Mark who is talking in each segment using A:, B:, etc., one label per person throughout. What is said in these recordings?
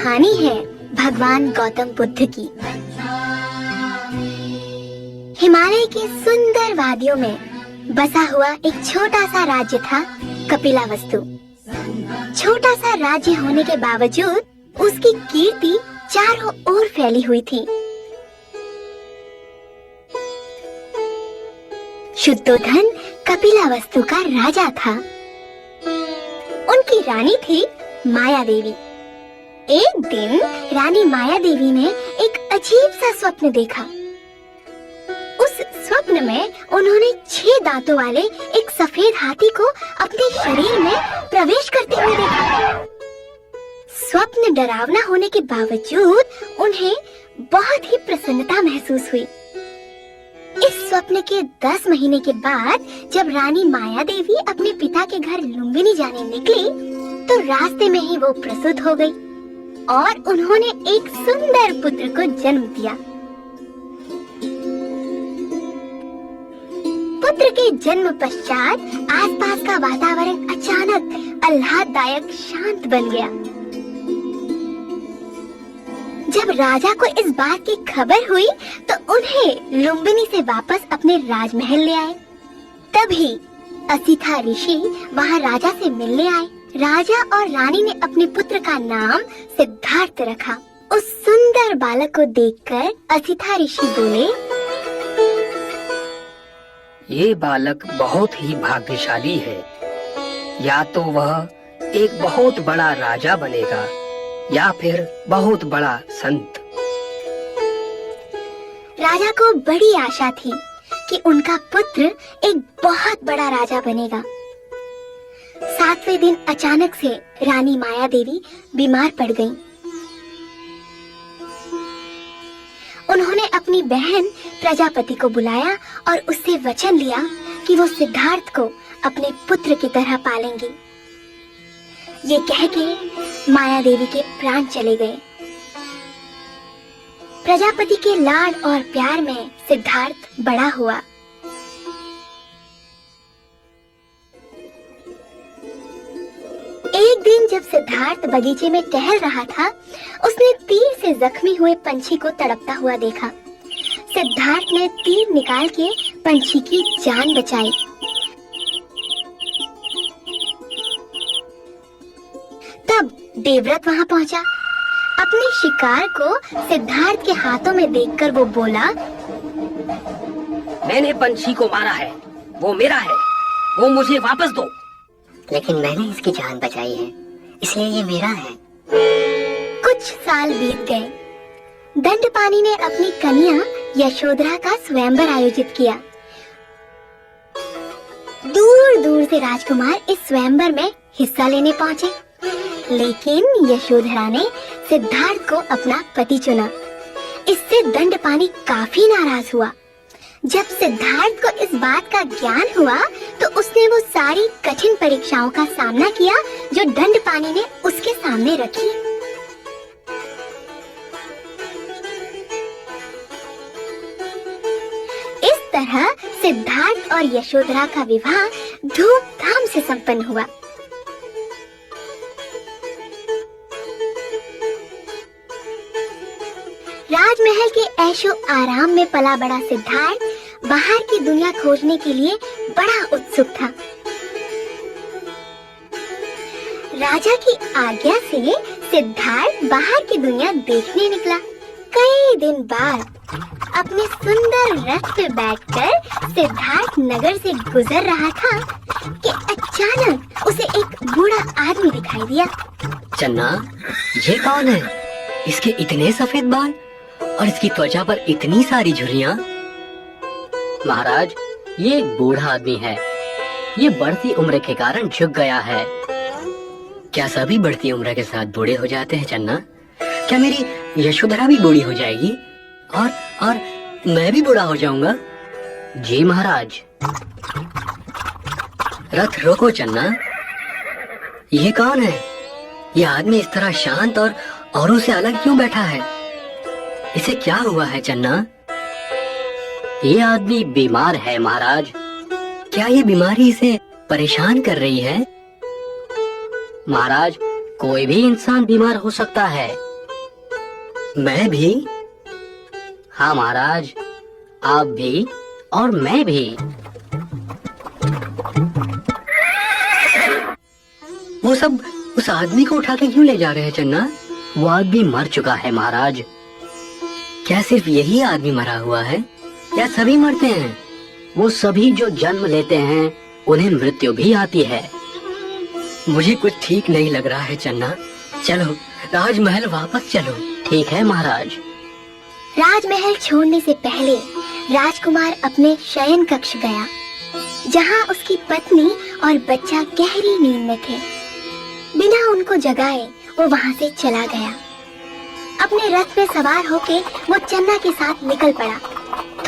A: कहानी है भगवान गौतम बुद्ध की। हिमालय की सुंदर वादियों में बसा हुआ एक छोटा सा राज्य था कपिलावस्तु। छोटा सा राज्य होने के बावजूद उसकी कीर्ति चारों ओर फैली हुई थी। शुद्धोधन कपिलावस्तु का राजा था। उनकी रानी थी माया देवी। एक दिन रानी माया देवी ने एक अजीब सा स्वप्न देखा। उस स्वप्न में उन्होंने 6 दांतों वाले एक सफेद हाथी को अपने शरीर में प्रवेश करते हुए देखा। स्वप्न डरावना होने के बावजूद उन्हें बहुत ही प्रसन्नता महसूस हुई। इस स्वप्न के 10 महीने के बाद जब रानी माया देवी अपने पिता के घर लुम्बिनी जाने निकली तो रास्ते में ही वो प्रसूत हो गई और उन्होंने एक सुंदर पुत्र को जन्म दिया। पुत्र के जन्म पश्चात आसपास का वातावरण अचानक आह्लाददायक शांत बन गया। जब राजा को इस बात की खबर हुई तो उन्हें लुम्बिनी से वापस अपने राजमहल ले आए। तभी असिथा ऋषि वहाँ राजा से मिलने आए। राजा और रानी ने अपने पुत्र का नाम सिद्धार्थ रखा। उस सुंदर बालक को देखकर असिथा ऋषि बोले,
B: ये बालक बहुत ही भाग्यशाली है। या तो वह एक बहुत बड़ा राजा बनेगा या फिर बहुत बड़ा संत।
A: राजा को बड़ी आशा थी कि उनका पुत्र एक बहुत बड़ा राजा बनेगा। 7वें दिन अचानक से रानी माया देवी बीमार पड़ गईं। उन्होंने अपनी बहन प्रजापति को बुलाया और उससे वचन लिया कि वो सिद्धार्थ को अपने पुत्र की तरह पालेंगी। ये कह के माया देवी के प्राण चले गए। प्रजापति के लाड और प्यार में सिद्धार्थ बड़ा हुआ। एक दिन जब सिद्धार्थ बगीचे में टहल रहा था, उसने तीर से जख्मी हुए पंछी को तड़पता हुआ देखा। सिद्धार्थ ने तीर निकाल के पंछी की जान बचाई। तब देवव्रत वहाँ पहुँचा। अपने शिकार को सिद्धार्थ के हाथों में देखकर वो बोला,
B: मैंने पंछी को मारा है, वो मेरा है, वो मुझे वापस दो।
C: लेकिन मैंने इसकी जान बचाई है, इसलिए ये मेरा है।
A: कुछ साल बीत गए। दंडपानी ने अपनी कन्या यशोधरा का स्वयंवर आयोजित किया। दूर दूर से राजकुमार इस स्वयंवर में हिस्सा लेने पहुँचे, लेकिन यशोधरा ने सिद्धार्थ को अपना पति चुना। इससे दंडपानी काफी नाराज हुआ। जब सिद्धार्थ को इस बात का ज्ञान हुआ तो उसने वो सारी कठिन परीक्षाओं का सामना किया जो दंडपानी ने उसके सामने रखी। इस तरह सिद्धार्थ और यशोधरा का विवाह धूमधाम से संपन्न हुआ। राजमहल के ऐशो आराम में पला बड़ा सिद्धार्थ बाहर की दुनिया खोजने के लिए बड़ा उत्सुक था। राजा की आज्ञा से सिद्धार्थ बाहर की दुनिया देखने निकला। कई दिन बाद अपने सुंदर रथ पे बैठकर सिद्धार्थ नगर से गुजर रहा था कि अचानक उसे एक बूढ़ा आदमी दिखाई दिया।
D: चन्ना, ये कौन है? इसके इतने सफेद बाल और इसकी त्वचा पर इतनी सारी झुर्रियां। महाराज, ये एक बूढ़ा आदमी है। ये बढ़ती उम्र के कारण झुक गया है। क्या सभी बढ़ती उम्र के साथ बूढ़े हो जाते हैं चन्ना? क्या मेरी यशोधरा भी बूढ़ी हो जाएगी और मैं भी बूढ़ा हो जाऊंगा? जी महाराज। रथ रोको चन्ना। ये कौन है? ये आदमी इस तरह शांत और औरों से अलग क्यों बैठा है? इसे क्या हुआ है चन्ना? ये आदमी बीमार है महाराज। क्या ये बीमारी इसे परेशान कर रही है? महाराज, कोई भी इंसान बीमार हो सकता है, मैं भी? हाँ महाराज, आप भी और मैं भी। वो सब उस आदमी को उठा के क्यों ले जा रहे हैं चन्ना? वो आदमी मर चुका है महाराज। क्या सिर्फ यही आदमी मरा हुआ है या सभी मरते हैं? वो सभी जो जन्म लेते हैं उन्हें मृत्यु भी आती है। मुझे कुछ ठीक नहीं लग रहा है चन्ना। चलो राजमहल वापस चलो। ठीक है महाराज।
A: राजमहल छोड़ने से पहले राजकुमार अपने शयन कक्ष गया, जहां उसकी पत्नी और बच्चा गहरी नींद में थे। बिना उनको जगाए वो वहां से चला गया। अपने रथ में सवार होके वो चन्ना के साथ निकल पड़ा।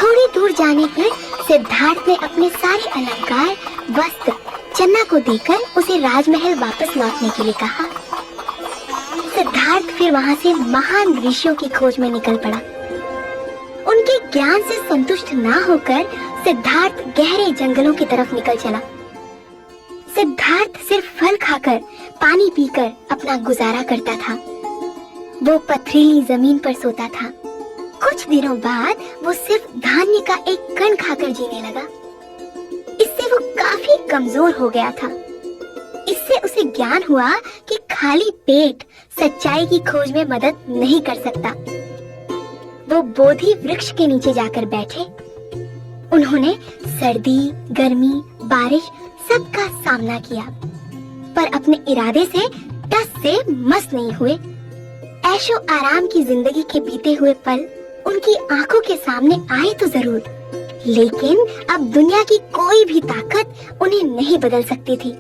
A: थोड़ी दूर जाने पर सिद्धार्थ ने अपने सारे अलंकार वस्त्र चन्ना को देकर उसे राजमहल वापस लौटने के लिए कहा। सिद्धार्थ फिर वहां से महान ऋषियों की खोज में निकल पड़ा। उनके ज्ञान से संतुष्ट ना होकर सिद्धार्थ गहरे जंगलों की तरफ निकल चला। सिद्धार्थ सिर्फ फल खाकर, पानी पीकर अपना गुजारा करता था। वो पथरीली जमीन पर सोता था। कुछ दिनों बाद वो सिर्फ धान्य का एक कण खाकर जीने लगा। इससे वो काफी कमजोर हो गया था। इससे उसे ज्ञान हुआ कि खाली पेट सच्चाई की खोज में मदद नहीं कर सकता। वो बोधि वृक्ष के नीचे जाकर बैठे। उन्होंने सर्दी, गर्मी, बारिश सबका सामना किया, पर अपने इरादे से टस से मस नहीं हुए। ऐशो आराम की जिंदगी के बीते हुए पल उनकी आंखों के सामने आए तो जरूर, लेकिन अब दुनिया की कोई भी ताकत उन्हें नहीं बदल सकती थी।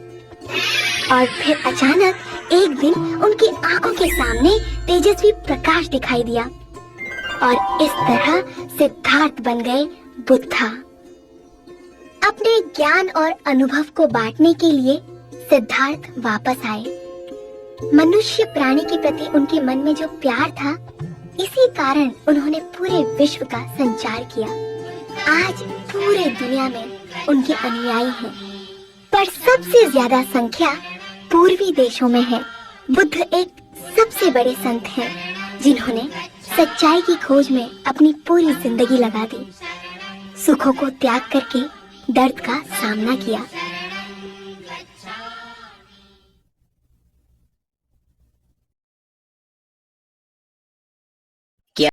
A: और फिर अचानक एक दिन उनकी आंखों के सामने तेजस्वी प्रकाश दिखाई दिया और इस तरह सिद्धार्थ बन गए बुद्धा। अपने ज्ञान और अनुभव को बांटने के लिए सिद्धार्थ वापस आए। मनुष्य प्राणी के प्रति उनके मन में जो प्यार था, इसी कारण उन्होंने पूरे विश्व का संचार किया। आज पूरे दुनिया में उनके अनुयायी हैं, पर सबसे ज्यादा संख्या पूर्वी देशों में है। बुद्ध एक सबसे बड़े संत हैं, जिन्होंने सच्चाई की खोज में अपनी पूरी जिंदगी लगा दी। सुखों को त्याग करके दर्द का सामना किया।